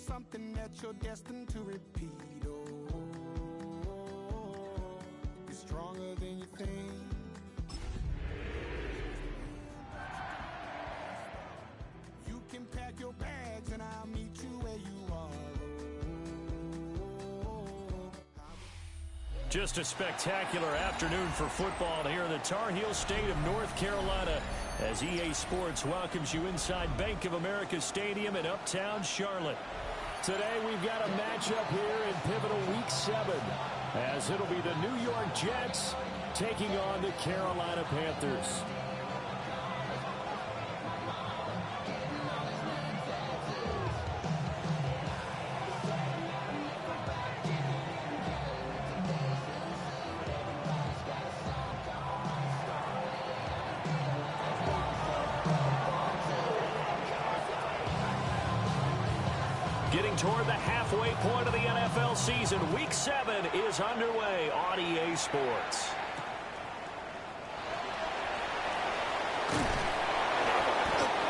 something that you're destined to repeat. Oh, you're stronger than you think. You can pack your bags and I'll meet you where you are. Just a spectacular afternoon for football here in the Tar Heel state of North Carolina as EA Sports welcomes you inside Bank of America Stadium in uptown Charlotte. Today we've got a matchup here in pivotal Week 7 as it'll be the New York Jets taking on the Carolina Panthers. Getting toward the halfway point of the NFL season, Week 7 is underway on EA Sports.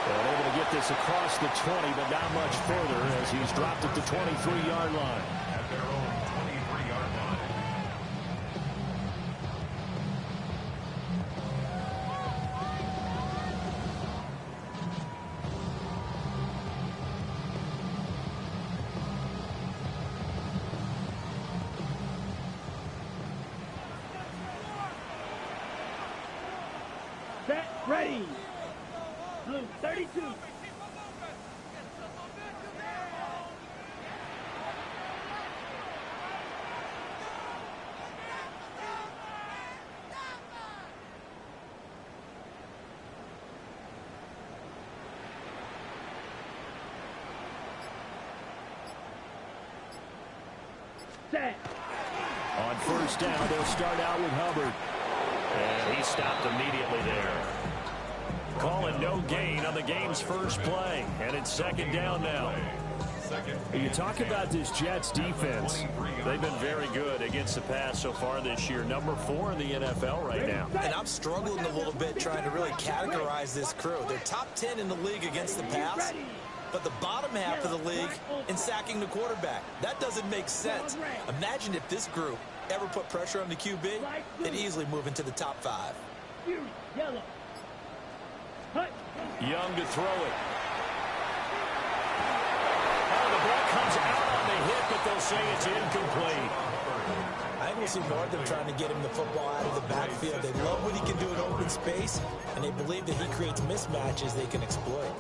And able to get this across the 20, but not much further as he's dropped at the 23-yard line. At their own 23-yard line. Set, ready. Blue 32. Set. On first down, they'll start out with Hubbard. And he stopped immediately there. Calling no gain on the game's first play. And it's second down now. You talk about this Jets defense. They've been very good against the pass so far this year. Number 4 in the NFL right now. And I'm struggling a little bit trying to really categorize this crew. They're top 10 in the league against the pass, but the bottom half of the league in sacking the quarterback. That doesn't make sense. Imagine if this group ever put pressure on the QB, they'd easily move into the top 5. Young to throw it. Oh, the ball comes out on the hit, but they'll say it's incomplete. I think we'll see more of them trying to get him the football out of the backfield. They love what he can do in open space, and they believe that he creates mismatches they can exploit.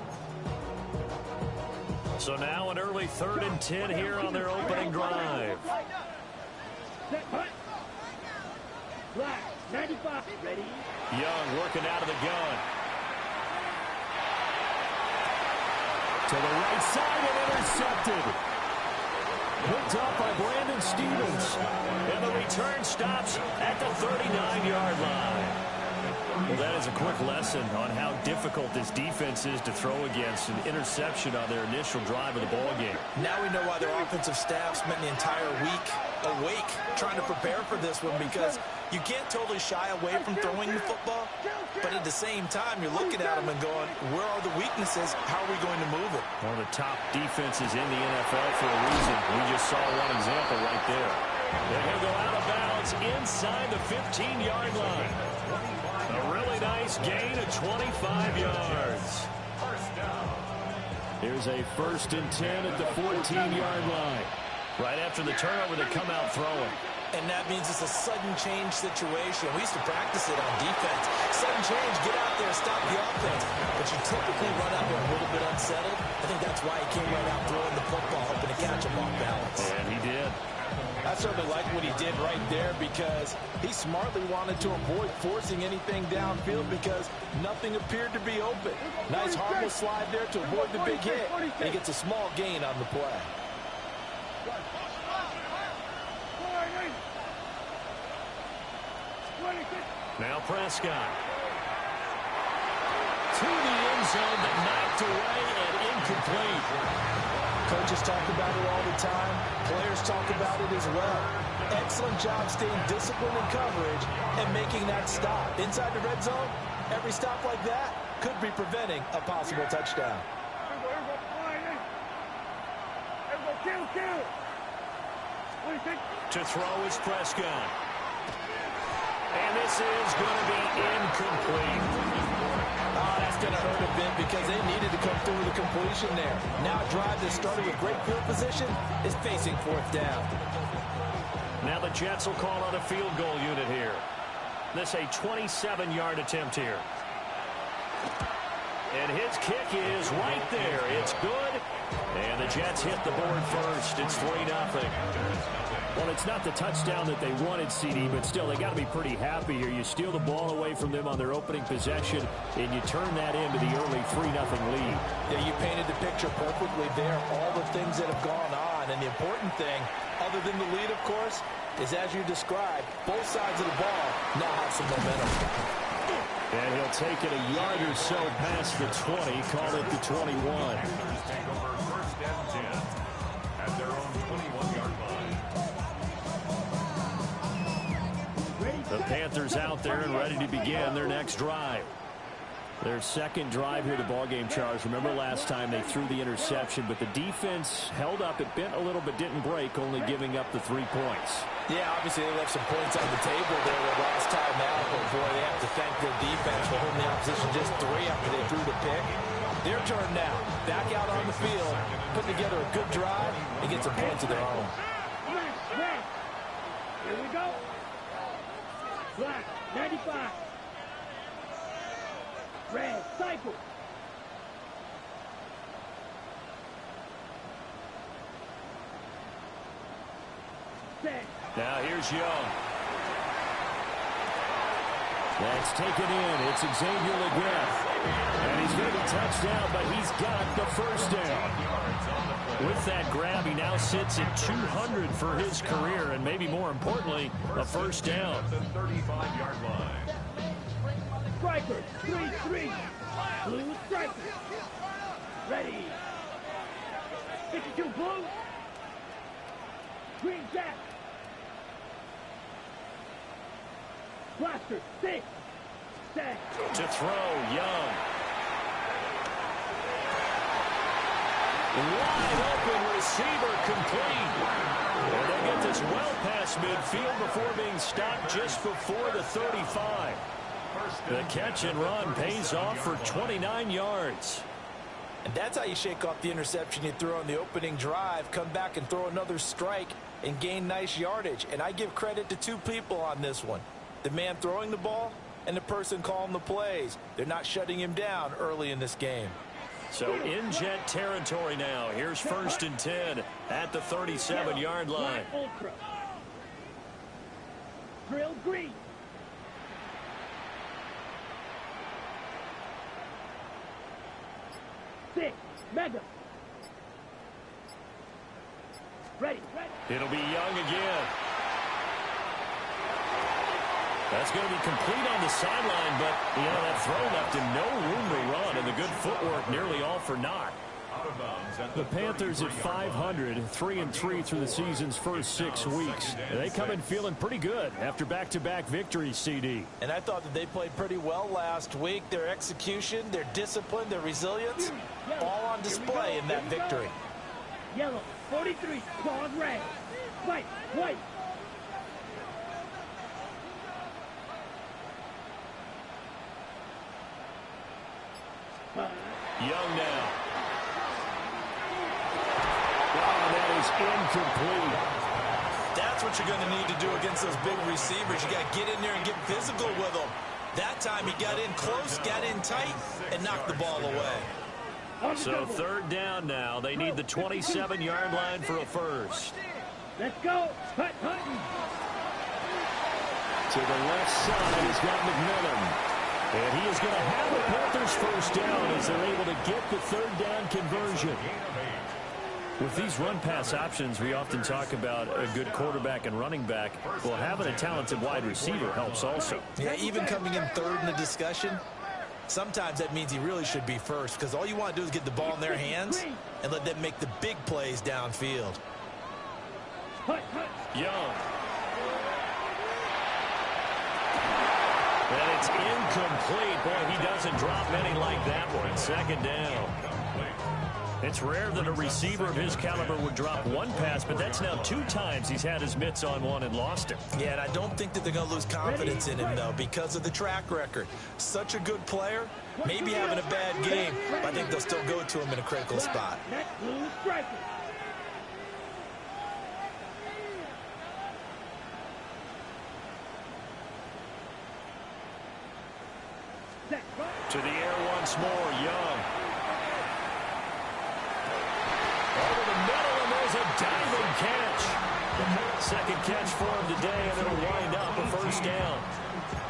So now an early 3rd and 10 here on their opening drive. Black, 95, ready. Young working out of the gun. To the right side and intercepted. Picked up by Brandon Stevens. And the return stops at the 39-yard line. Well, that is a quick lesson on how difficult this defense is to throw against. An interception on their initial drive of the ball game. Now we know why their offensive staff spent the entire week awake trying to prepare for this one, because you can't totally shy away from throwing the football, but at the same time you're looking at them and going, where are the weaknesses? How are we going to move it? One of the top defenses in the NFL for a reason. We just saw one example right there. They're going to go out of bounds inside the 15-yard line. A really nice gain of 25 yards. Here's a 1st and 10 at the 14-yard line. Right after the turnover, they come out throwing. And that means it's a sudden change situation. We used to practice it on defense. Sudden change, get out there, stop the offense. But you typically run out there a little bit unsettled. I think that's why he came right out throwing the football, hoping to catch him off balance. And he did. I certainly like what he did right there, because he smartly wanted to avoid forcing anything downfield because nothing appeared to be open. Nice harmless slide there to avoid the big hit. And he gets a small gain on the play. Now Prescott. To the end zone, but knocked away and incomplete. Coaches talk about it all the time. Players talk about it as well. Excellent job staying disciplined in coverage and making that stop. Inside the red zone, every stop like that could be preventing a possible touchdown. To throw is Prescott. And this is going to be incomplete. Oh, that's going to hurt a bit because they needed to come through with a completion there. Now a drive that started with great field position is facing fourth down. Now the Jets will call on a field goal unit here. This a 27-yard attempt here. And his kick is right there. It's good. And the Jets hit the board first. It's 3-0. Well, it's not the touchdown that they wanted, CD, but still, they got to be pretty happy here. You steal the ball away from them on their opening possession, and you turn that into the early 3-0 lead. Yeah, you painted the picture perfectly there, all the things that have gone on. And the important thing, other than the lead, of course, is as you described, both sides of the ball now have some momentum. And he'll take it a yard or so past the 20, call it the 21. Take over first and 10 at their own 21-yard line. The Panthers out there and ready to begin their next drive. Their second drive here to ballgame, Charles. Remember last time they threw the interception, but the defense held up. It bent a little but didn't break, only giving up the 3 points. Yeah, obviously they left some points on the table there the last time out, but boy, they have to thank their defense for holding the opposition just 3 after they threw the pick. Their turn now. Back out on the field, put together a good drive, and get some points of their own. Here we go. Black, 95. Red, cycle. Set. Now here's Young. That's taken in. It's Xavier Legette. And he's going to be touched down, but he's got the first down. With that grab, he now sits at 200 for his career, and maybe more importantly, a first down. The 35-yard line. Striker, 3-3. Blue striker. Ready. 52 blue. Green jack. Blaster, 6. Set. To throw, Young. Wide open receiver complete. And they'll get this well past midfield before being stopped just before the 35. The catch and run pays off for 29 yards. And that's how you shake off the interception you threw on the opening drive, come back and throw another strike and gain nice yardage. And I give credit to 2 people on this one. The man throwing the ball and the person calling the plays. They're not shutting him down early in this game. So in Jet territory now. Here's first and 10 at the 37-yard line. Ultra. Drill green. Six. Mega. Ready. It'll be Young again. That's going to be complete on the sideline, but, that throw left him no room to run, and the good footwork nearly all for naught. Out of bounds at The Panthers at 500, 3-3 through the season's first 6 weeks. They come in feeling pretty good after back-to-back victories, CD. And I thought that they played pretty well last week. Their execution, their discipline, their resilience, all on display in that victory. Yellow, 43, claws red. White. Young now. Wow, that is incomplete. That's what you're going to need to do against those big receivers. You got to get in there and get physical with them. That time he got in close, got in tight, and knocked the ball away. So third down now. They need the 27-yard line for a first. Let's go. Hutton. To the left side, he's got McMillan. And he is going to have the Panthers first down as they're able to get the third down conversion. With these run-pass options, we often talk about a good quarterback and running back. Well, having a talented wide receiver helps also. Yeah, even coming in third in the discussion, sometimes that means he really should be first, because all you want to do is get the ball in their hands and let them make the big plays downfield. Young. And it's incomplete. Boy, he doesn't drop many like that one. Second down. It's rare that a receiver of his caliber would drop one pass, but that's now 2 times he's had his mitts on one and lost it. Yeah, and I don't think that they're going to lose confidence in him, though, because of the track record. Such a good player, maybe having a bad game, but I think they'll still go to him in a critical spot. That's blue striker. To the air once more, Young. Over the middle, and there's a diving catch. Second catch for him today, and it'll wind up a first down.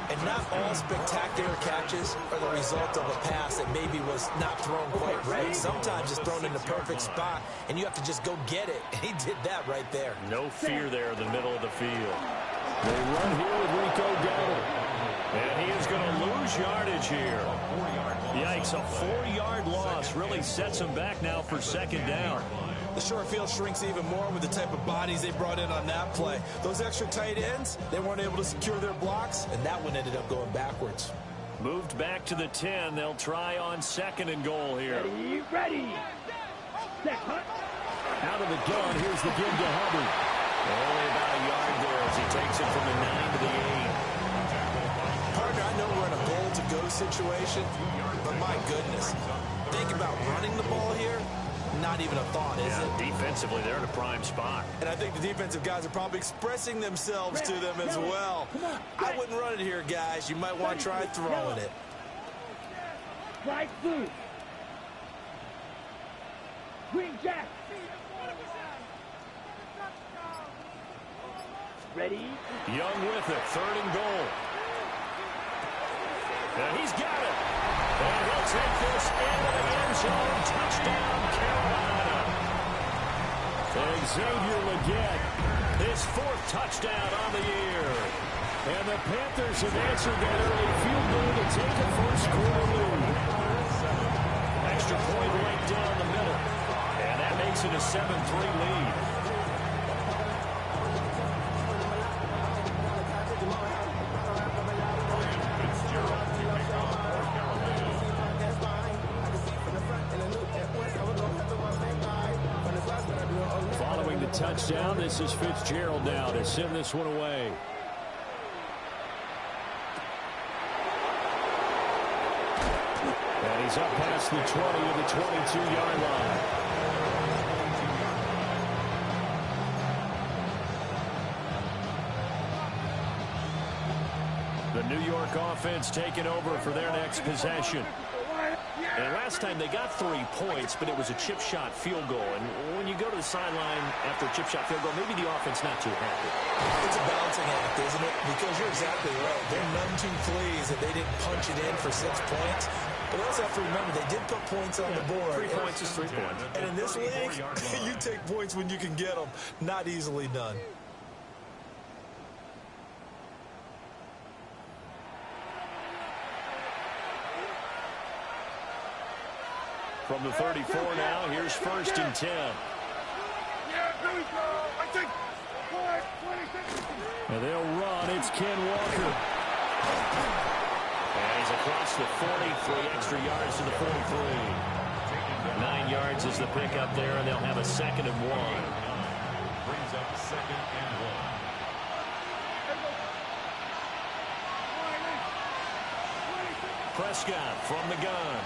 And not all spectacular catches are the result of a pass that maybe was not thrown quite right. Sometimes it's thrown in the perfect spot, and you have to just go get it. And he did that right there. No fear there in the middle of the field. They run here with Rico Dowdle. And he is going to lose yardage here. Yikes, a 4-yard loss really sets him back now for second down. The short field shrinks even more with the type of bodies they brought in on that play. Those extra tight ends, they weren't able to secure their blocks, and that one ended up going backwards. Moved back to the 10. They'll try on second and goal here. Ready. Set, hunt. Out of the gun, here's the give to Hubbard. Only about a yard there as he takes it from the 9 to the 8. Partner, I know we're in a goal-to-go situation, but my goodness, think about running the ball here. Not even a thought, is it? Defensively, they're in a prime spot. And I think the defensive guys are probably expressing themselves to them as well. I wouldn't run it here, guys. You might want to try throwing it. Right blue. Green jack. Ready. Young with it. Third and goal. And he's got it. And he'll take this into the end zone. Touchdown, Carolina. Xavier Legette, his 4th touchdown on the year. And the Panthers have answered that early field goal to take a first-quarter lead. Extra point right down the middle. And that makes it a 7-3 lead. Following the touchdown, this is Fitzgerald now to send this one away. And he's up past the 20 to the 22-yard line. The New York offense taking over for their next possession. And last time they got 3 points, but it was a chip shot field goal. And when you go to the sideline after a chip shot field goal, maybe the offense not too happy. It's a balancing act, isn't it? Because you're exactly right. They're none too pleased that they didn't punch it in for 6 points. But also have to remember, they did put points on the board. 3 points is 3 points. And in this league, you take points when you can get them. Not easily done. From the 34 now, here's 1st and 10. And they'll run. It's Ken Walker. And he's across the 40, 3 extra yards to the 43. 9 yards is the pickup there, and they'll have a 2nd and 1. Brings up 2nd and 1. Prescott from the gun.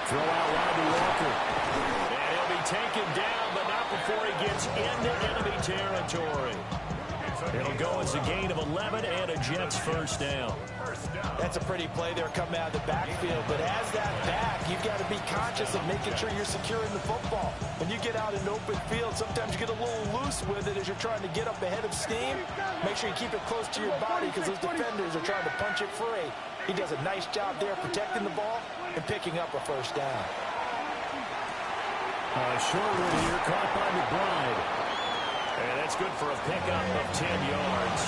Throw out wide to Walker. And he'll be taken down, but not before he gets into enemy territory. It'll go as a gain of 11 and a Jets first down. That's a pretty play there coming out of the backfield. But as that back, you've got to be conscious of making sure you're securing the football. When you get out in open field, sometimes you get a little loose with it as you're trying to get up ahead of steam. Make sure you keep it close to your body because those defenders are trying to punch it free. He does a nice job there protecting the ball and picking up a first down. Short one here, caught by McBride. And that's good for a pickup of 10 yards.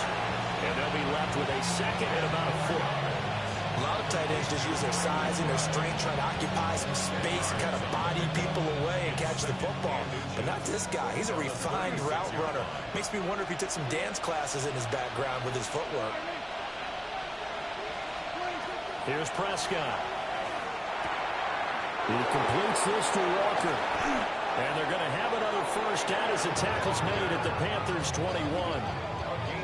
And they'll be left with a 2nd and about a 4. A lot of tight ends just use their size and their strength, trying to occupy some space and kind of body people away and catch the football. But not this guy. He's a refined route runner. Makes me wonder if he took some dance classes in his background with his footwork. Here's Prescott. He completes this to Walker. And they're going to have another first down as the tackle's made at the Panthers' 21.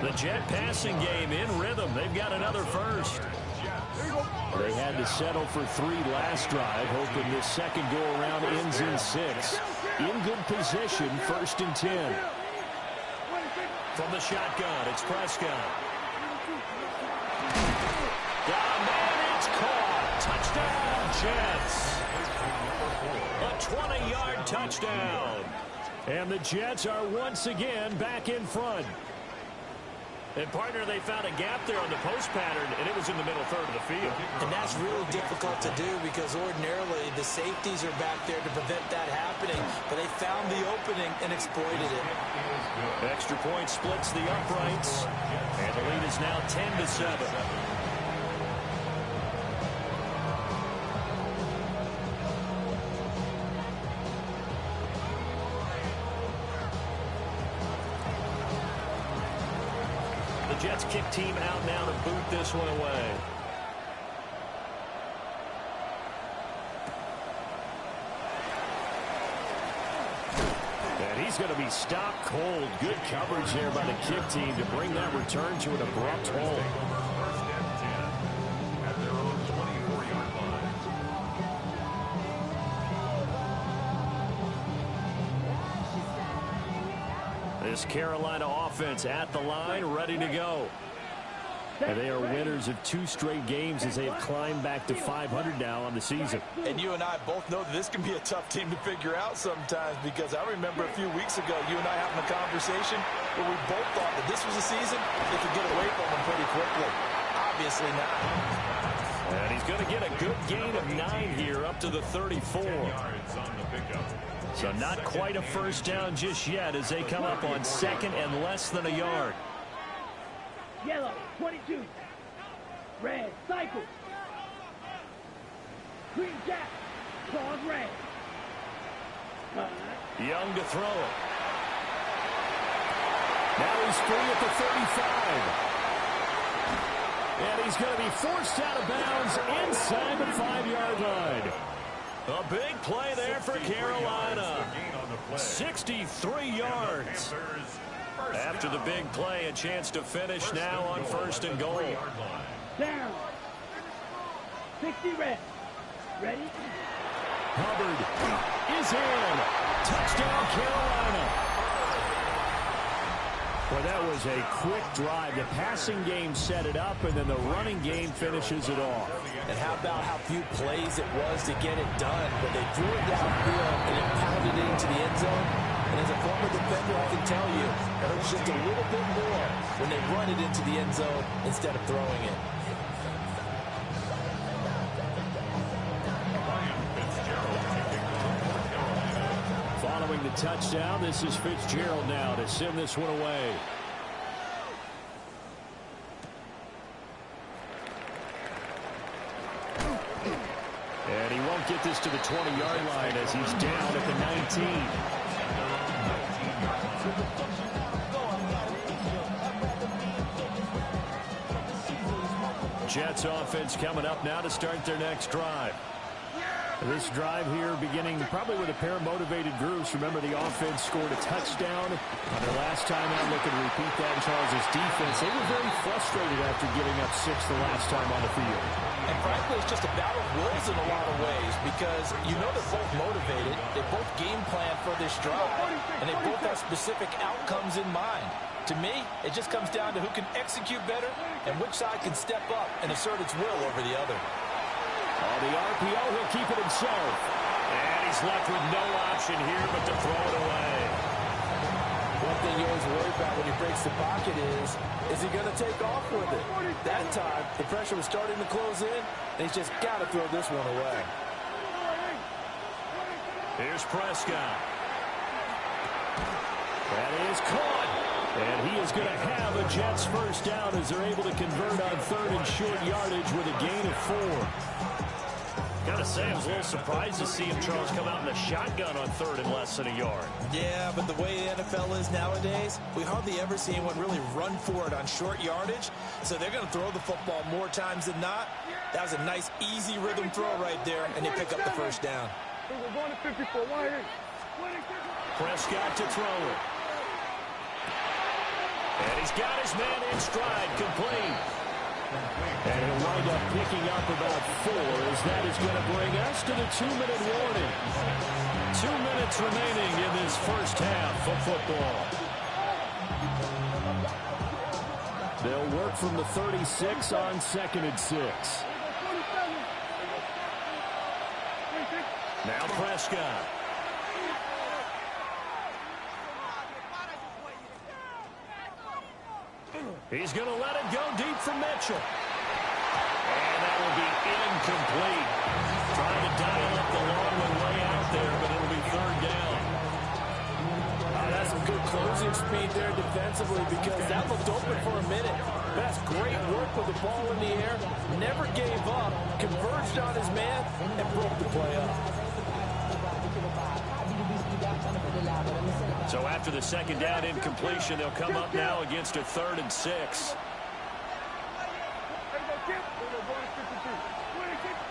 The Jet passing game in rhythm. They've got another first. They had to settle for 3 last drive, hoping this second go-around ends in 6. In good position, 1st and 10. From the shotgun, it's Prescott. Down there, it's caught. Touchdown, Jets. A 20-yard touchdown. And the Jets are once again back in front. And, partner, they found a gap there on the post pattern, and it was in the middle third of the field. And that's really difficult to do because ordinarily the safeties are back there to prevent that happening. But they found the opening and exploited it. Extra point splits the uprights, and the lead is now 10-7. Jets kick team out now to boot this one away. And he's going to be stopped cold. Good coverage there by the kick team to bring that return to an abrupt halt. First and 10 at their own 24-yard line. This Carolina offense at the line, ready to go. And they are winners of 2 straight games as they have climbed back to 500 now on the season. And you and I both know that this can be a tough team to figure out sometimes, because I remember a few weeks ago you and I having a conversation where we both thought that this was a season they could get away from them pretty quickly. Obviously not. And he's going to get a good gain of 9 here up to the 34. So not quite a first down just yet as they come up on 2nd and less than a yard. Yellow, 22. Red, cycle. Green jack, claws red. Young to throw it. Now he's free at the 35. And he's going to be forced out of bounds inside the 5-yard line. A big play there for Carolina. 63 yards. After the big play, a chance to finish now on 1st and goal. Down. 60 red. Ready? Hubbard is in. Touchdown, Carolina. Well, that was a quick drive. The passing game set it up, and then the running game finishes it off. And how about how few plays it was to get it done? But they threw it downfield, and it pounded into the end zone. And as a former defender, I can tell you, it hurts just a little bit more when they run it into the end zone instead of throwing it. Following the touchdown, this is Fitzgerald now to send this one away. And he won't get this to the 20-yard line as he's down at the 19. Jets offense coming up now to start their next drive. This drive here beginning probably with a pair of motivated groups. Remember, the offense scored a touchdown on their last time out. Looking to repeat that in Charles' defense. They were very frustrated after giving up 6 the last time on the field. And frankly, it's just a battle of wills in a lot of ways, because you know they're both motivated. They both game plan for this drive, and they both have specific outcomes in mind. To me, it just comes down to who can execute better and which side can step up and assert its will over the other. On the RPO, he'll keep it himself. And he's left with no option here but to throw it away. One thing you always worry about when he breaks the pocket is he going to take off with it? That time, the pressure was starting to close in, and he's just got to throw this one away. Here's Prescott. That is caught. And he is going to have a Jets first down as they're able to convert on 3rd and short yardage with a gain of 4. Gotta say, I was a little surprised to see him, Charles, come out in a shotgun on 3rd and less than a yard. Yeah, but the way the NFL is nowadays, we hardly ever see anyone really run for it on short yardage. So they're going to throw the football more times than not. That was a nice, easy rhythm throw right there, and they pick up the first down. We're going to 54. Prescott to throw it. And he's got his man in stride, complete. And he'll wind up picking up about 4 as that is going to bring us to the 2-minute warning. 2 minutes remaining in this first half of football. They'll work from the 36 on 2nd and 6. Now Prescott. He's going to let it go deep from Mitchell. And that will be incomplete. Trying to dial up the long way out there, but it'll be 3rd down. That's some good closing speed there defensively because that looked open for a minute. That's great work with the ball in the air. Never gave up. Converged on his man and broke the play up. So after the 2nd down incompletion, they'll come up now against a 3rd and 6.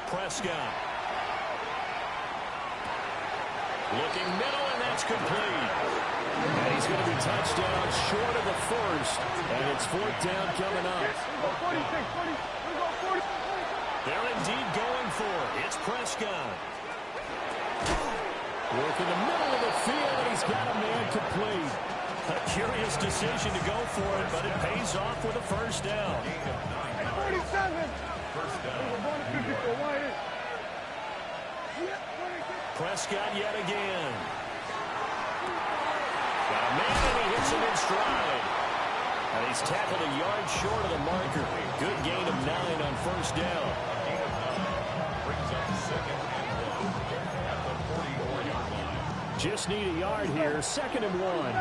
Prescott. Looking middle, and that's complete. And he's going to be touchdown short of the 1st. And it's 4th down coming up. They're indeed going for it. It's Prescott. Work in the middle of the field, and he's got a man complete. A curious decision to go for it, but it pays off with a 1st down. 47. First down. Prescott yet again. Got a man, and he hits him in stride. And he's tackled a yard short of the marker. Good gain of 9 on 1st down. Brings up 2nd and 1 at the 44-yard line. Just need a yard here. 2nd and 1.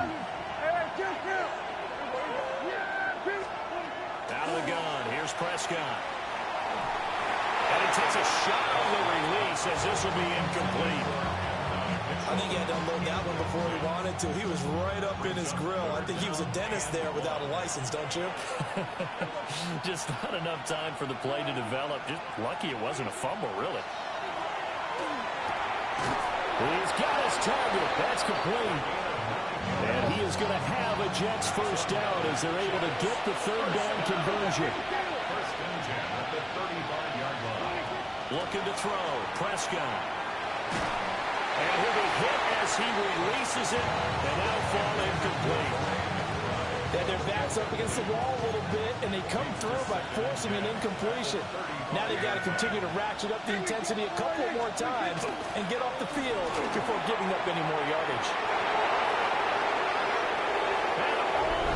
Out of the gun. Here's Prescott. And he takes a shot on the release as this will be incomplete. I think he had to unload that one before he wanted to. He was right up in his grill. I think he was a dentist there without a license, don't you? Just not enough time for the play to develop. Just lucky it wasn't a fumble, really. He's got his target. That's complete. And he is going to have a Jets 1st down as they're able to get the 3rd down conversion. First and 10 at the 35-yard line. Looking to throw. Prescott. And he'll be hit as he releases it, and that'll fall incomplete. And their backs up against the wall a little bit, and they come through by forcing an incompletion. Now they've got to continue to ratchet up the intensity a couple more times and get off the field before giving up any more yardage. And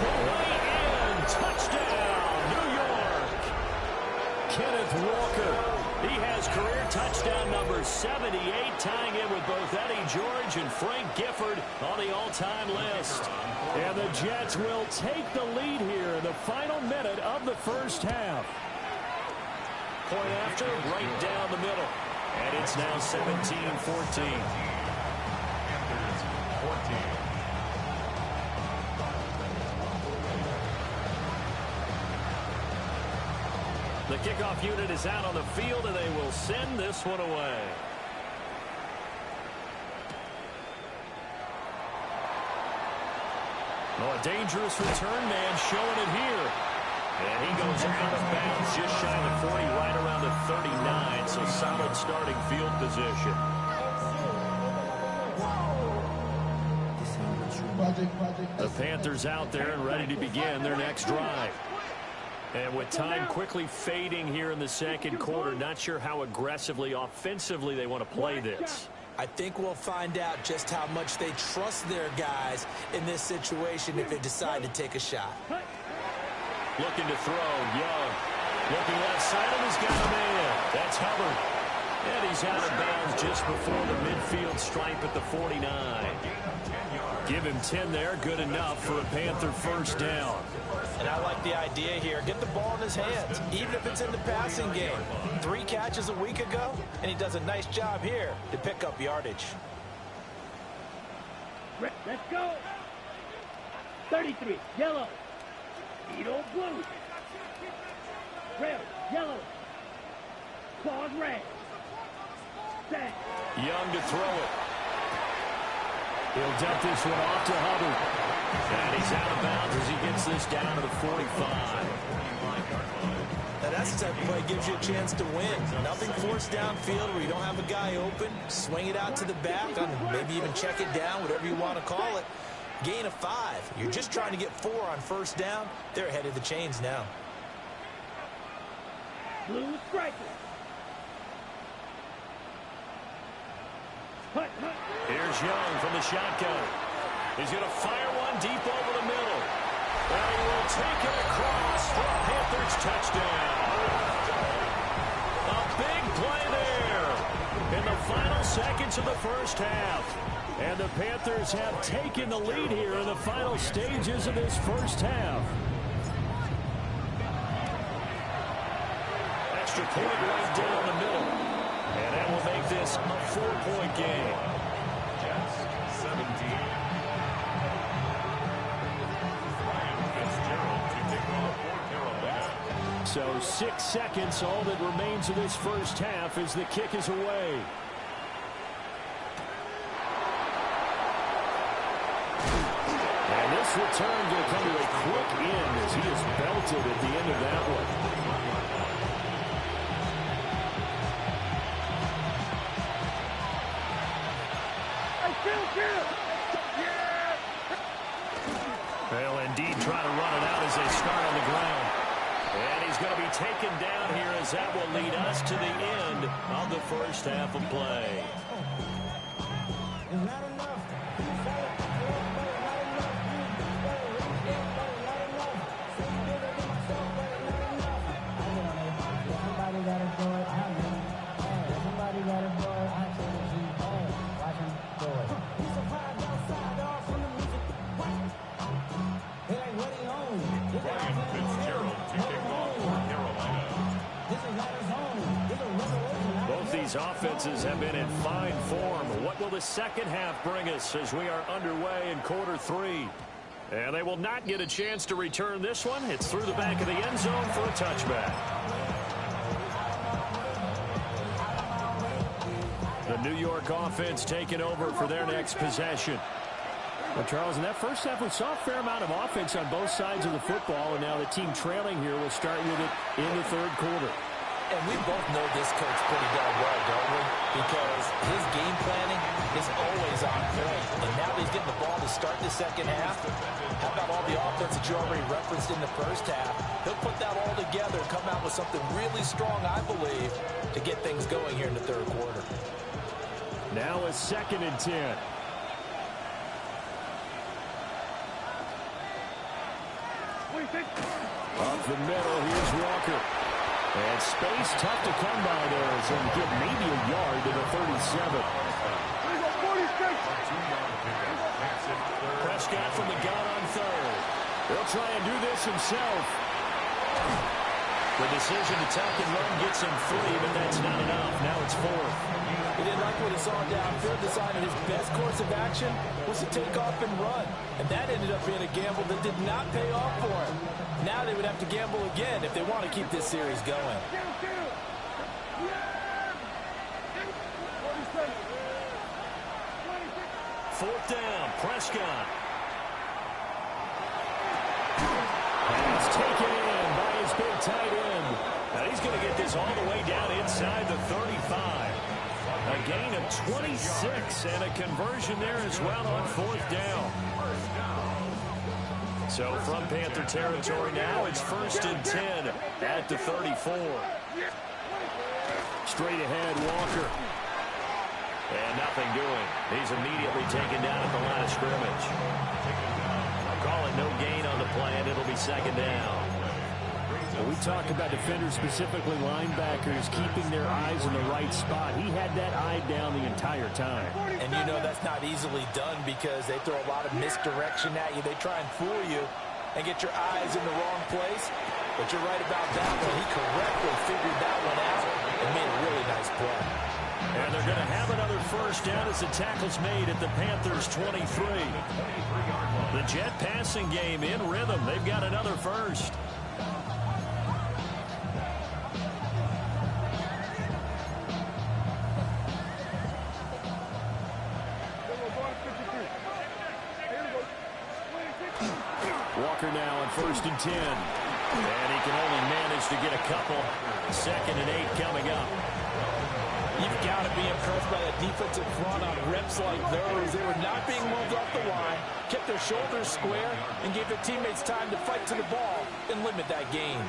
all the way in. Touchdown, New York. Kenneth Walker. He has career touchdown number 78, tying in with both Eddie George and Frank Gifford on the all-time list. And the Jets will take the lead here in the final minute of the 1st half. Point after, right down the middle. And it's now 17-14. Panthers 14. The kickoff unit is out on the field, and they will send this one away. Oh, a dangerous return man showing it here. And he goes out of bounds just shy of the 40, right around the 39, so solid starting field position. The Panthers out there and ready to begin their next drive. And with time quickly fading here in the 2nd quarter, not sure how aggressively, offensively they want to play this. I think we'll find out just how much they trust their guys in this situation if they decide to take a shot. Looking to throw, Young. Looking left side, and he's got a man. That's Hubbard. And he's out of bounds just before the midfield stripe at the 49. Give him 10 there, good enough for a Panther 1st down. And I like the idea here. Get the ball in his hands, even if it's in the passing game. 3 catches a week ago, and he does a nice job here to pick up yardage. Let's go. 33, yellow. Edo blue. Red, yellow. Claws red. Set. Young to throw it. He'll dump this one off to Hubbard. And he's out of bounds as he gets this down to the 45. Now that's the type of play that gives you a chance to win. Nothing forced downfield where you don't have a guy open. Swing it out to the back, maybe even check it down, whatever you want to call it. Gain of 5. You're just trying to get 4 on first down. They're ahead of the chains now. Blue striker. Here's Young from the shotgun. He's going to fire one deep over the middle. And he will take it across for a Panthers touchdown. A big play there in the final seconds of the first half. And the Panthers have taken the lead here in the final stages of this first half. Extra point right down the middle. And that will make this a 4-point game. Jets, 17. So 6 seconds, all that remains of this first half as the kick is away. And this return will come to a quick end as he is belted at the end of that one. They'll indeed try to run it out as they start on the ground. And he's going to be taken down here as that will lead us to the end of the first half of play. Both these offenses have been in fine form. What will the second half bring us as we are underway in quarter 3? And they will not get a chance to return this one. It's through the back of the end zone for a touchback. The New York offense taking over for their next possession. Well, Charles, in that first half, we saw a fair amount of offense on both sides of the football, and now the team trailing here will start with it in the third quarter. And we both know this coach pretty darn well, don't we? Because his game planning is always on point. And now that he's getting the ball to start the second half, how about all the offense that you already referenced in the first half? He'll put that all together and come out with something really strong, I believe, to get things going here in the third quarter. Now a 2nd and 10. Up the middle, here's Walker. And space tough to come by there as he'll get maybe a yard to the 37. Prescott from the gun on 3rd. He'll try and do this himself. The decision to tuck and run gets him 3, but that's not enough. Now it's 4th. He didn't like what he saw downfield, decided his best course of action was to take off and run. And that ended up being a gamble that did not pay off for him. Now they would have to gamble again if they want to keep this series going. Fourth down, Prescott. And it's taken in by his big tight end. Now he's going to get this all the way down inside the 35. A gain of 26 and a conversion there as well on 4th down. So from Panther territory now, it's 1st and 10 at the 34. Straight ahead, Walker. And nothing doing. He's immediately taken down at the line of scrimmage. I'll call it no gain on the play, and it'll be 2nd down. We talk about defenders, specifically linebackers, keeping their eyes in the right spot. He had that eye down the entire time. And you know that's not easily done because they throw a lot of misdirection at you. They try and fool you and get your eyes in the wrong place. But you're right about that one. He correctly figured that one out and made a really nice play. And they're going to have another 1st down as the tackle's made at the Panthers' 23. The Jet passing game in rhythm. They've got another 1st. Walker now on 1st and 10. And he can only manage to get a couple. 2nd and 8 coming up. You've got to be impressed by that defensive front on reps like those. They were not being moved off the line, kept their shoulders square, and gave their teammates time to fight to the ball and limit that gain.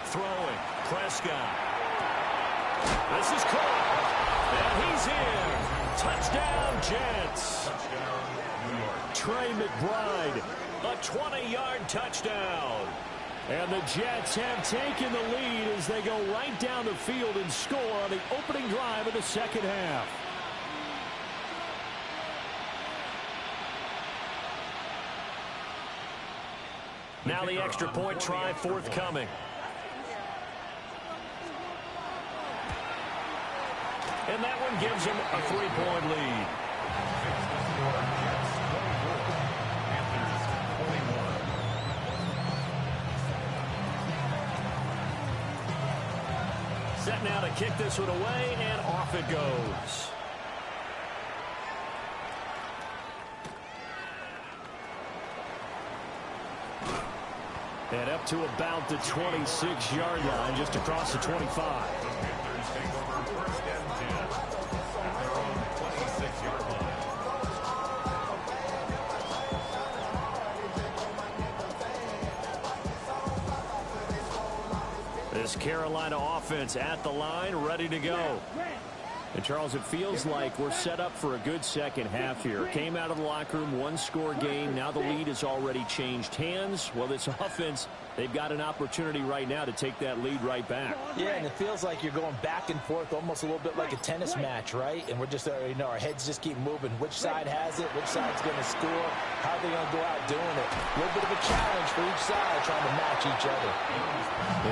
Throwing. Prescott. This is caught. And he's in. Touchdown, Jets. Trey McBride, a 20-yard touchdown. And the Jets have taken the lead as they go right down the field and score on the opening drive of the second half. Now the extra point try forthcoming. And that one gives them a 3-point lead. Set now to kick this one away, and off it goes. And up to about the 26-yard line, just across the 25. This Carolina offense at the line, ready to go. And, Charles, it feels like we're set up for a good second half here. Came out of the locker room, one-score game. Now the lead has already changed hands. Well, this offense, they've got an opportunity right now to take that lead right back. Yeah, and it feels like you're going back and forth almost a little bit like a tennis match, right? And we're just, our heads just keep moving. Which side has it? Which side's going to score? How are they going to go out doing it? A little bit of a challenge for each side trying to match each other.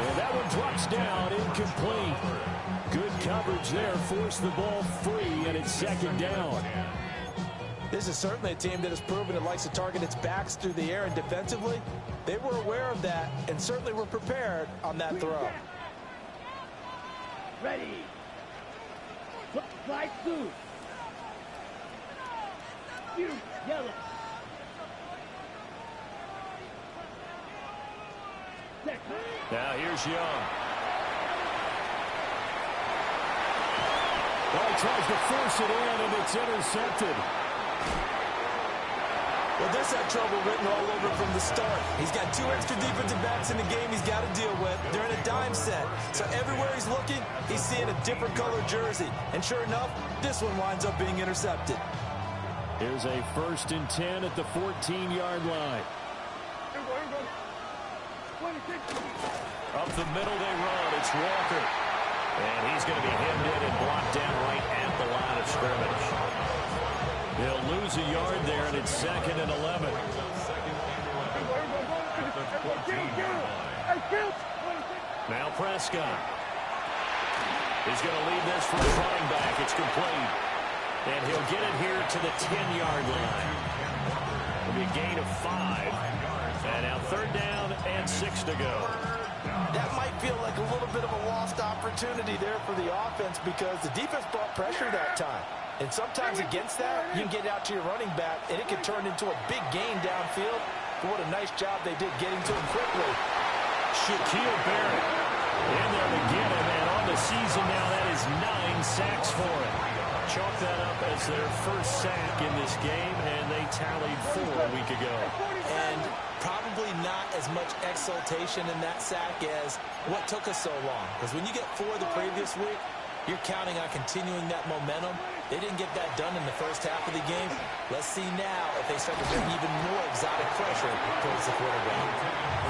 And that one drops down, incomplete. Good coverage there, forced the ball free, and it's 2nd down. This is certainly a team that has proven it likes to target its backs through the air, and defensively, they were aware of that and certainly were prepared on that throw. Ready. Slide through. Yellow. Now here's Young. Well, he tries to force it in, and it's intercepted. Well, this had trouble written all over from the start. He's got 2 extra defensive backs in the game he's got to deal with. They're in a dime set. So everywhere he's looking, he's seeing a different color jersey. And sure enough, this one winds up being intercepted. Here's a 1st and 10 at the 14-yard line. Up the middle they run. It's Walker. And he's going to be hemmed in and blocked down right at the line of scrimmage. He'll lose a yard there, and it's 2nd and 11. Now Prescott. He's going to lead this for his running back. It's complete. And he'll get it here to the 10-yard line. It'll be a gain of 5. And now 3rd down and 6 to go. That might feel like a little bit of a lost opportunity there for the offense because the defense brought pressure that time. And sometimes against that, you can get out to your running back, and it can turn into a big gain downfield. But what a nice job they did getting to him quickly. Shaquille Barrett in there to get him, and on the season now, that is 9 sacks for him. Chalk that up as their first sack in this game, and they tallied 4 a week ago. And probably not as much exultation in that sack as what took us so long. Because when you get 4 the previous week, you're counting on continuing that momentum. They didn't get that done in the first half of the game. Let's see now if they start to bring even more exotic pressure towards the quarterback.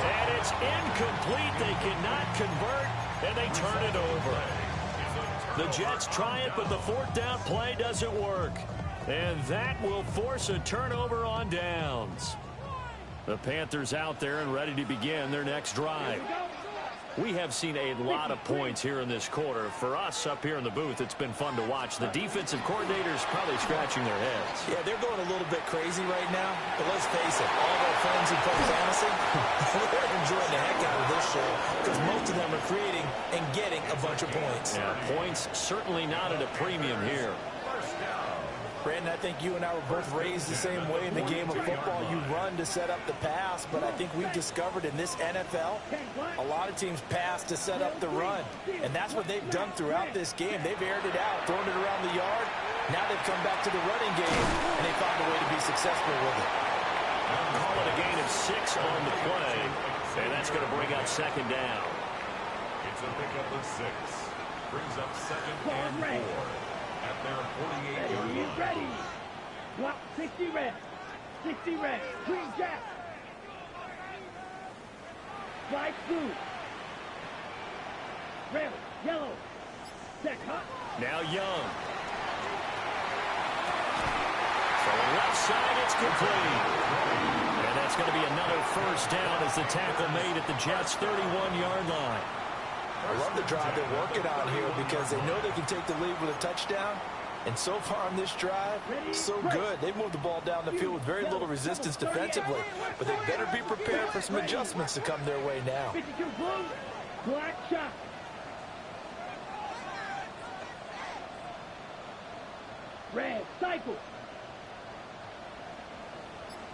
And it's incomplete. They cannot convert, and they turn it over. The Jets try it, but the 4th down play doesn't work. And that will force a turnover on downs. The Panthers out there and ready to begin their next drive. We have seen a lot of points here in this quarter. For us up here in the booth, it's been fun to watch. The defensive coordinators probably scratching their heads. Yeah, they're going a little bit crazy right now. But let's face it, all their friends who play fantasy, they're enjoying the heck out of this show because most of them are creating and getting a bunch of points. Yeah, points certainly not at a premium here. Brandon, I think you and I were both raised the same way in the game of football. You run to set up the pass, but I think we've discovered in this NFL, a lot of teams pass to set up the run. And that's what they've done throughout this game. They've aired it out, thrown it around the yard. Now they've come back to the running game, and they found a way to be successful with it. Call it a gain of 6 on the play, and that's going to bring up second down. It's a pickup of 6. Brings up second and 4 at their 48-yard line. Ready. Block 60 red. 60 red. Green jack. Slide blue. Red. Yellow. Check hot. Now Young. So left side, it's complete. And that's going to be another first down as the tackle made at the Jets' 31-yard line. I love the drive they're working on here because they know they can take the lead with a touchdown. And so far on this drive, so good. They've moved the ball down the field with very little resistance defensively. But they better be prepared for some adjustments to come their way now. 52 blue. Black shot. Red cycle.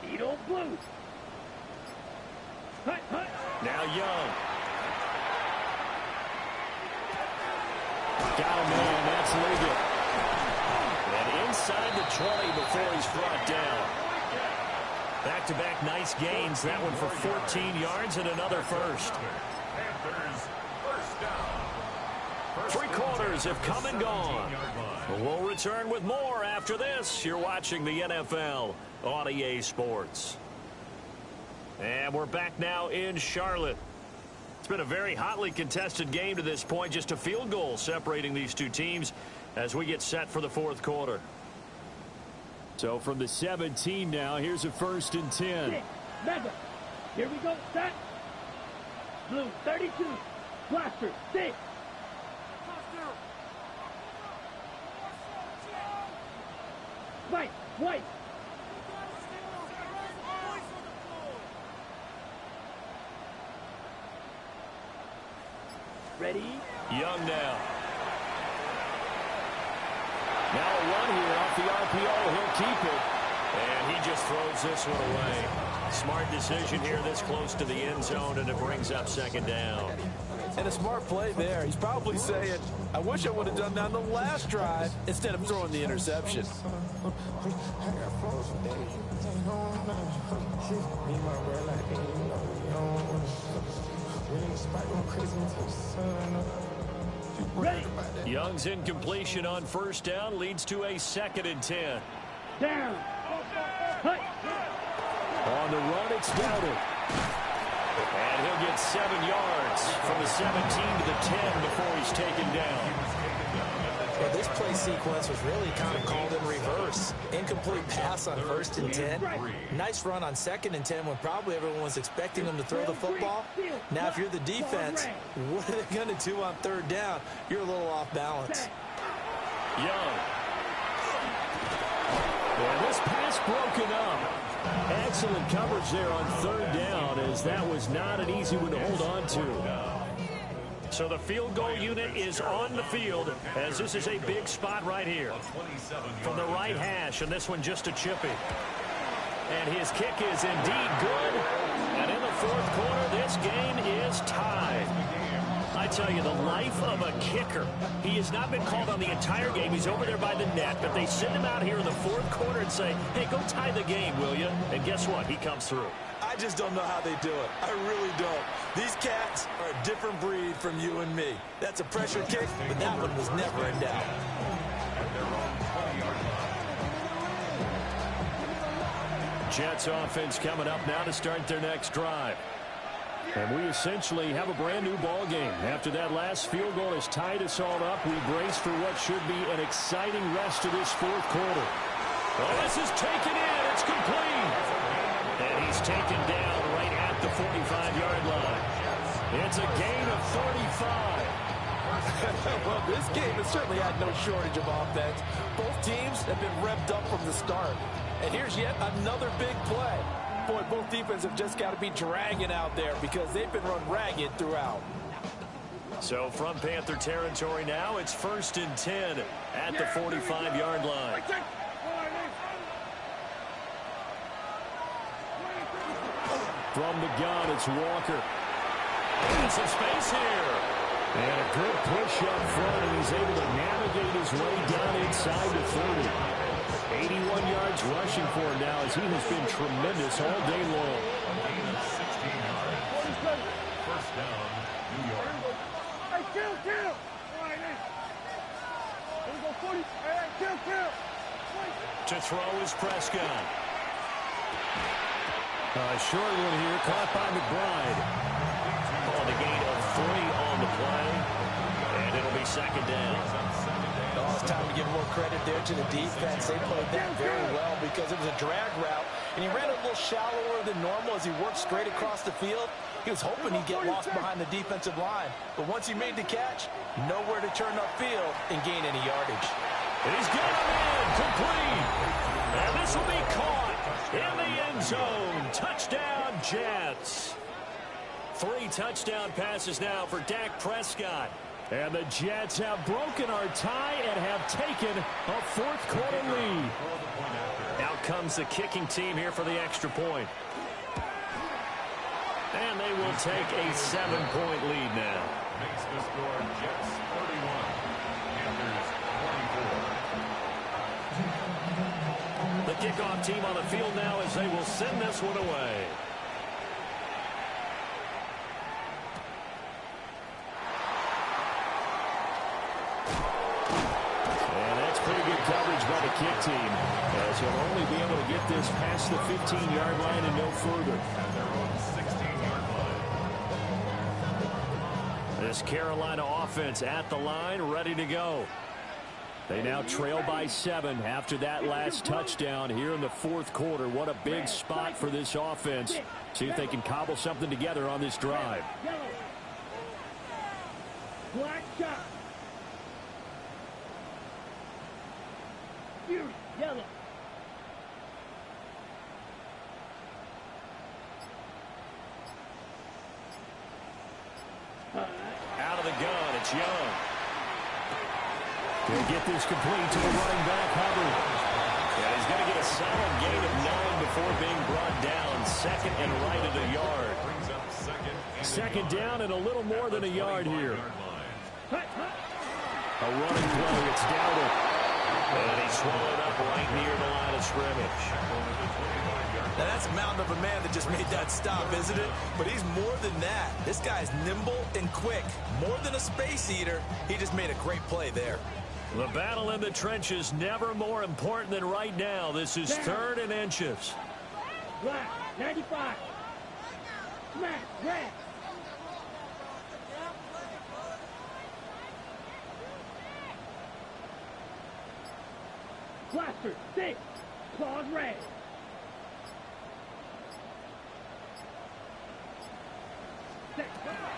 Needle blue. Hut, hut. Now Young. Got him in. That's Liggett. And inside the 20 before he's brought down. Back-to-back nice gains. That one for 14 yards and another first. Panthers first down. Three quarters have come and gone. We'll return with more after this. You're watching the NFL on EA Sports. And we're back now in Charlotte. It's been a very hotly contested game to this point. Just a field goal separating these two teams as we get set for the fourth quarter. So from the 17 now, here's a 1st and 10. Mega. Here we go. Set. Blue 32. Blaster 6. White. Ready? Young now. Now a run here off the RPO. He'll keep it. And he just throws this one away. Smart decision here this close to the end zone, and it brings up second down. And a smart play there. He's probably saying, I wish I would have done that on the last drive instead of throwing the interception. Ready? Young's incompletion on first down leads to a 2nd and 10. Down. Hut. On the run, it's Panther. And he'll get 7 yards from the 17 to the 10 before he's taken down. Well, this play sequence was really kind of called in reverse. Incomplete pass on 1st and 10. Nice run on 2nd and 10 when probably everyone was expecting them to throw the football. Now, if you're the defense, what are they going to do on 3rd down? You're a little off balance. Young. And this pass broken up. Excellent coverage there on 3rd down, as that was not an easy one to hold on to. So the field goal unit is on the field, as this is a big spot right here. From the right hash, and this one just a chippy. And his kick is indeed good. And in the fourth quarter, this game is tied. I tell you, the life of a kicker. He has not been called on the entire game. He's over there by the net, but they send him out here in the fourth quarter and say, hey, go tie the game, will you? And guess what? He comes through. I just don't know how they do it. I really don't. These cats are a different breed from you and me. That's a pressure kick, but that one was never in doubt. Jets offense coming up now to start their next drive. And we essentially have a brand new ball game. After that last field goal has tied us all up, we brace for what should be an exciting rest of this fourth quarter. Well, this is taken in. It's complete. And he's taken down right at the 45-yard line. It's a gain of 35. Well, this game has certainly had no shortage of offense. Both teams have been revved up from the start. And here's yet another big play. Boy, both defenses have just got to be dragging out there because they've been run ragged throughout. So from Panther territory now, it's 1st and 10 at the 45-yard line. From the gun, it's Walker. And some space here. And a good push up front, and he's able to navigate his way down inside the 30. 81 yards rushing for him now as he has been tremendous all day long. 16 yards. First down, New York. Hey, kill. All right, man. Here we go, 40. Hey, kill. To throw is Prescott. A short one here, caught by McBride. On the gain of 3 on the play. And it'll be second down. Oh, it's time to give more credit there to the defense. They played that very well because it was a drag route, and he ran a little shallower than normal as he worked straight across the field. He was hoping he'd get lost behind the defensive line, but once he made the catch, nowhere to turn upfield and gain any yardage. And he's got him in, complete. And this will be caught in the end zone. Touchdown, Jets. 3 touchdown passes now for Dak Prescott. And the Jets have broken our tie and have taken a fourth-quarter lead. Out comes the kicking team here for the extra point. And they will take a 7-point lead now. Makes the score Jets 31, Panthers 24. The kickoff team on the field now as they will send this one away. Coverage by the kick team, as he'll only be able to get this past the 15-yard line and no further. This Carolina offense at the line, ready to go. They now trail by 7 after that last touchdown here in the fourth quarter. What a big spot for this offense. See if they can cobble something together on this drive. Black shot. Yellow. Out of the gun, it's Young. Going to get this complete to the running back, Hubbard. And he's going to get a solid gain of 9 before being brought down. Second and right at a yard. Second down and a little more than a yard here. A running play, it's Dowdle. And he's swallowed up right near the line of scrimmage. Now that's a mountain of a man that just made that stop, isn't it? But he's more than that. This guy's nimble and quick. More than a space eater. He just made a great play there. The battle in the trenches never more important than right now. This is 3rd and inches. Black, 95. Smack, red. Blaster, 6. Claws red.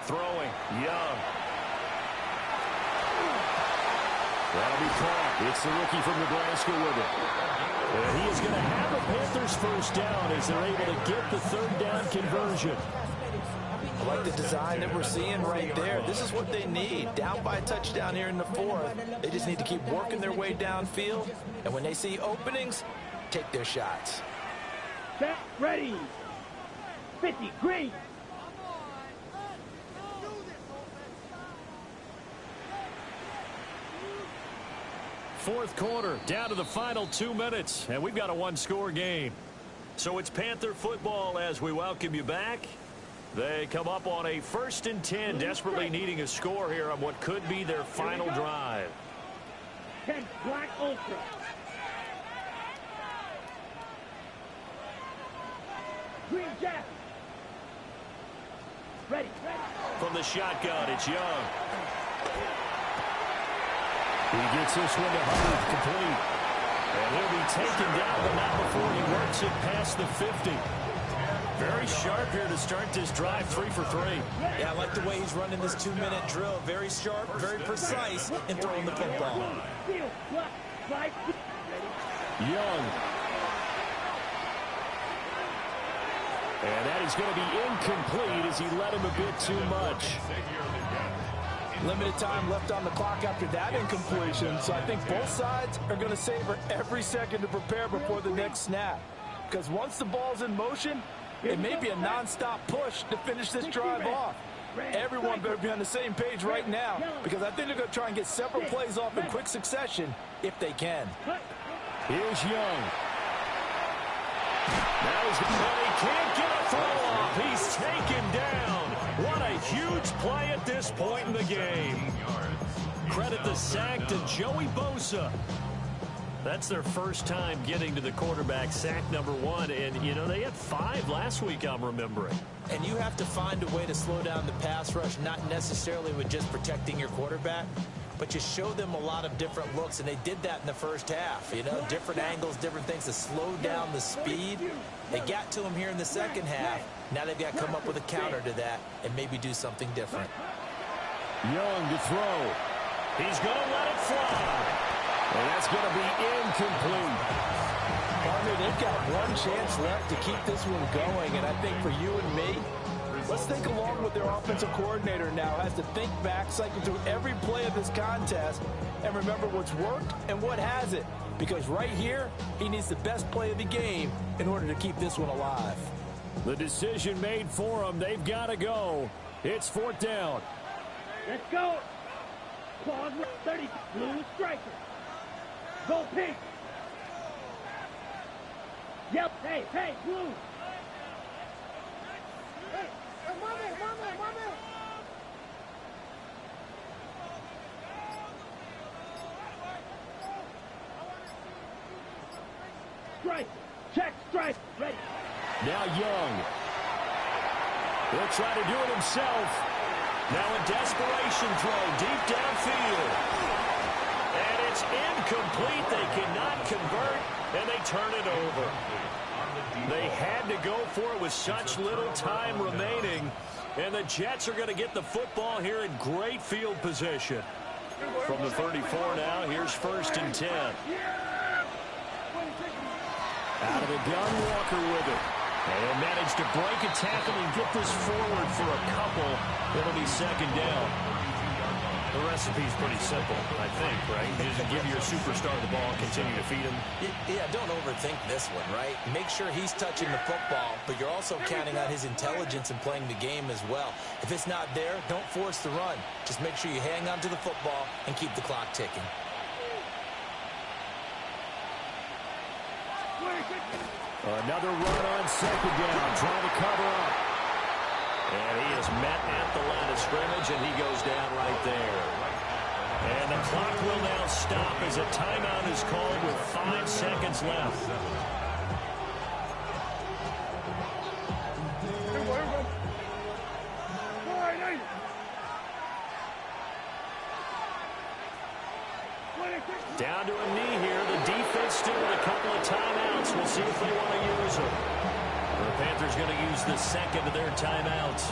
Throwing, Young. That'll be caught. It's the rookie from Nebraska with it. And he is going to have a Panthers first down as they're able to get the 3rd down conversion. I like the design that we're seeing right there. This is what they need. Down by a touchdown here in the 4th. They just need to keep working their way downfield. And when they see openings, take their shots. Set, ready. 50, green. Fourth quarter, down to the final 2 minutes, and we've got a 1-score game. So it's Panther football as we welcome you back. They come up on a 1st and 10, desperately needing a score here on what could be their final drive. 10, black ultra. Green jacket. Ready. From the shotgun, it's Young. He gets this one to Hubbard, complete. And he'll be taken down, but not before he works it past the 50. Very sharp here to start this drive, 3 for 3. Yeah, I like the way he's running this 2-minute drill. Very sharp, very precise in throwing the football. Young. And that is going to be incomplete as he led him a bit too much. Limited time left on the clock after that incompletion, so I think both sides are going to savor every second to prepare before the next snap. Because once the ball's in motion, It may be a non-stop push to finish this drive off. Everyone better be on the same page right now because I think they're going to try and get several plays off in quick succession if they can. Here's Young. Now he can't get a throw off. He's taken down. What a huge play at this point in the game. Credit the sack to Joey Bosa. That's their first time getting to the quarterback, sack number 1. And, you know, they had 5 last week, I'm remembering. And you have to find a way to slow down the pass rush, not necessarily with just protecting your quarterback, but you show them a lot of different looks, and they did that in the first half. You know, different angles, different things to slow down the speed. They got to him here in the second half. Now they've got to come up with a counter to that and maybe do something different. Young to throw. He's going to let it fly. And that's going to be incomplete. Partner, they've got one chance left to keep this one going, and I think for you and me, let's think along with their offensive coordinator now. Has to think back, cycle through every play of this contest, and remember what's worked and what hasn't. Because right here, he needs the best play of the game in order to keep this one alive. The decision made for them. They've got to go. It's 4th down. Let's go. Clause 30. Blue striker. Go pink. Yep. Hey, blue. Hey, mama. Strike. Check. Strike. Ready. Now Young. He'll try to do it himself. Now a desperation throw deep downfield. And it's incomplete. They cannot convert, and they turn it over. They had to go for it with such little time remaining, and the Jets are going to get the football here in great field position. From the 34 now, here's 1st and 10. Out of the gun, Walker with it. And managed to break a tackle and get this forward for a couple. It'll be 2nd down. The recipe's pretty simple, I think, right? You just give your superstar the ball, continue to feed him. Yeah, don't overthink this one, right? Make sure he's touching the football, but you're also counting on his intelligence and playing the game as well. If it's not there, don't force the run. Just make sure you hang on to the football and keep the clock ticking. Another run on 2nd down, trying to cover up. And he is met at the line of scrimmage, and he goes down right there. And the clock will now stop as a timeout is called with 5 seconds left. Down to a knee here. The defense still with a couple of timeouts. We'll see if they want to use them. The Panthers going to use the 2nd of their timeouts.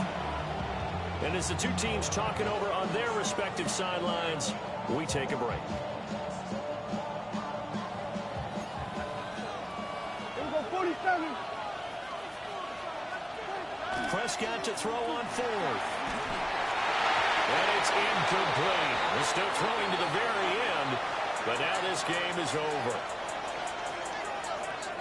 And as the two teams talking over on their respective sidelines, we take a break. Here we go, 47. Prescott to throw on 4th. And it's incomplete. They're still throwing to the very end, but now this game is over.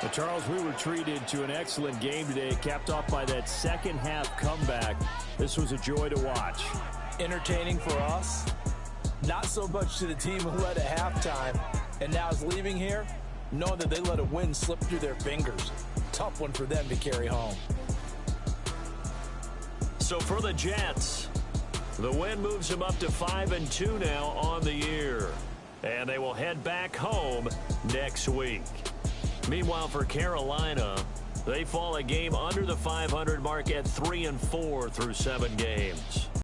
Well, Charles, we were treated to an excellent game today, capped off by that second half comeback. This was a joy to watch. Entertaining for us, not so much to the team who led at halftime and now is leaving here knowing that they let a win slip through their fingers. Tough one for them to carry home. So for the Jets, the win moves them up to 5-2 now on the year. And they will head back home next week. Meanwhile, for Carolina, they fall a game under the 500 mark at 3-4 through 7 games.